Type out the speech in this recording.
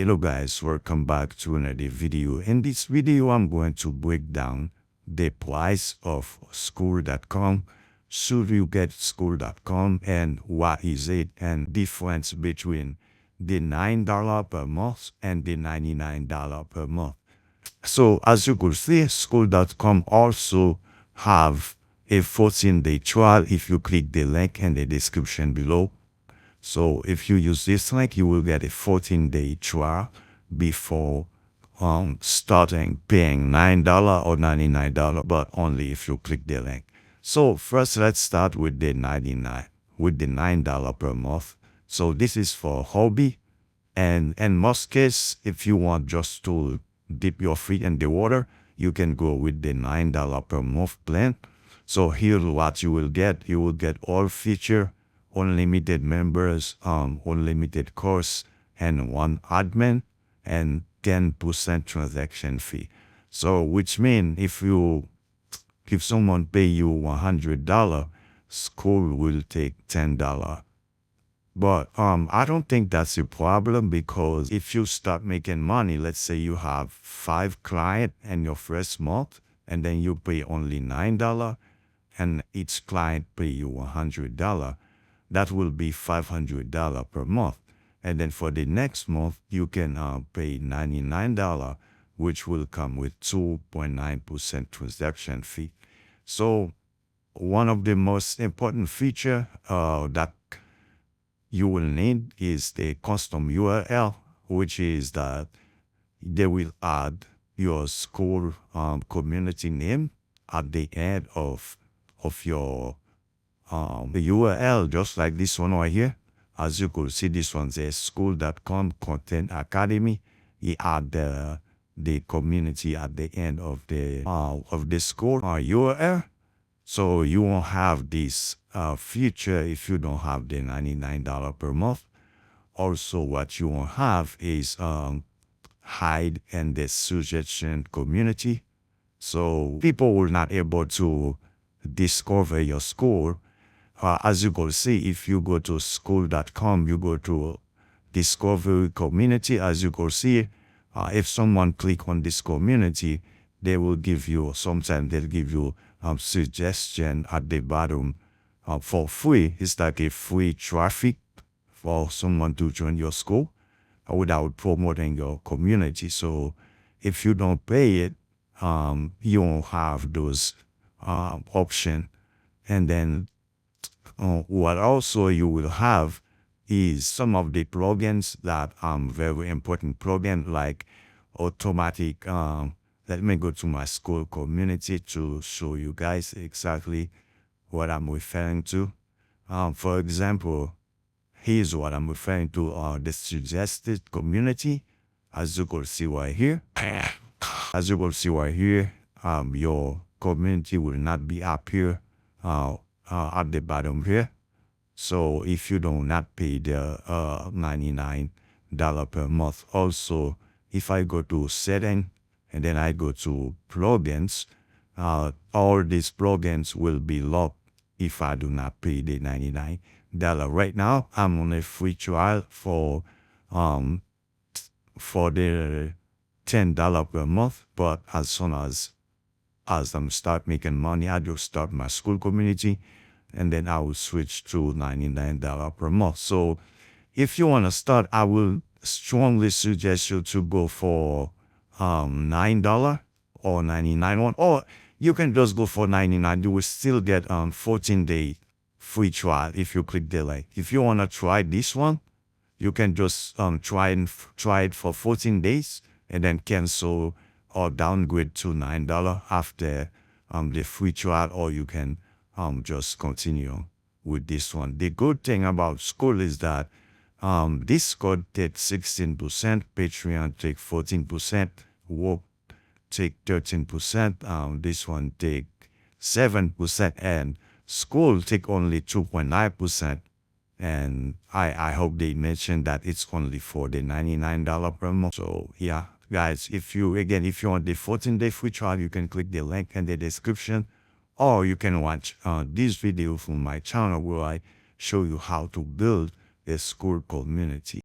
Hello guys, welcome back to another video. In this video, I'm going to break down the price of Skool.com. Should you get Skool.com and what is it and difference between the $9 per month and the $99 per month. So as you could see, Skool.com also have a 14-day trial if you click the link in the description below. So if you use this link, you will get a 14-day trial before starting paying $9 or $99, but only if you click the link. So first, let's start with the $9 per month. So this is for hobby, and in most cases, if you want just to dip your feet in the water, you can go with the $9 per month plan. So here's what you will get. You will get all feature, unlimited members, unlimited course, and one admin, and 10% transaction fee. So which means if someone pay you $100, Skool will take $10. But I don't think that's a problem, because if you start making money, let's say you have 5 clients in your first month, and then you pay only $9, and each client pay you $100, that will be $500 per month. And then for the next month, you can pay $99, which will come with 2.9% transaction fee. So one of the most important feature that you will need is the custom URL, which is that they will add your Skool community name at the end of your the URL, just like this one right here. As you could see, this one says Skool.com Content Academy. He add the community at the end of the Skool URL. So you won't have this feature if you don't have the $99 per month. Also, what you won't have is hide in the suggestion community. So people will not able to discover your Skool. As you can see, if you go to Skool.com, you go to Discovery Community. As you can see, if someone click on this community, they will give you, sometimes they'll give you suggestion at the bottom for free. It's like a free traffic for someone to join your Skool without promoting your community. So if you don't pay it, you won't have those options. And then what also you will have is some of the plugins that very important plugin, like automatic. Let me go to my Skool community to show you guys exactly what I'm referring to. For example, here's what I'm referring to, the suggested community. As you can see right here, your community will not be up here at the bottom here. So if you do not pay the $99 per month, also if I go to setting and then I go to plugins, all these plugins will be locked if I do not pay the $99. Right now, I'm on a free trial for the $10 per month, but as soon as I'm start making money, I just start my Skool community, and then I will switch to $99 per month. So if you want to start, I will strongly suggest you to go for $9 or $99, or you can just go for $99. You will still get 14-day free trial if you click the link. If you want to try this one, you can just try it for 14 days and then cancel or downgrade to $9 after the free trial, or you can just continue with this one. The good thing about Skool is that Discord takes 16%, Patreon takes 14%, Work take 13%, this one take 7%, and Skool take only 2.9%. And I hope they mentioned that it's only for the $99 per month. So yeah, guys, if you want the 14-day free trial, you can click the link in the description, or you can watch this video from my channel where I show you how to build a Skool community.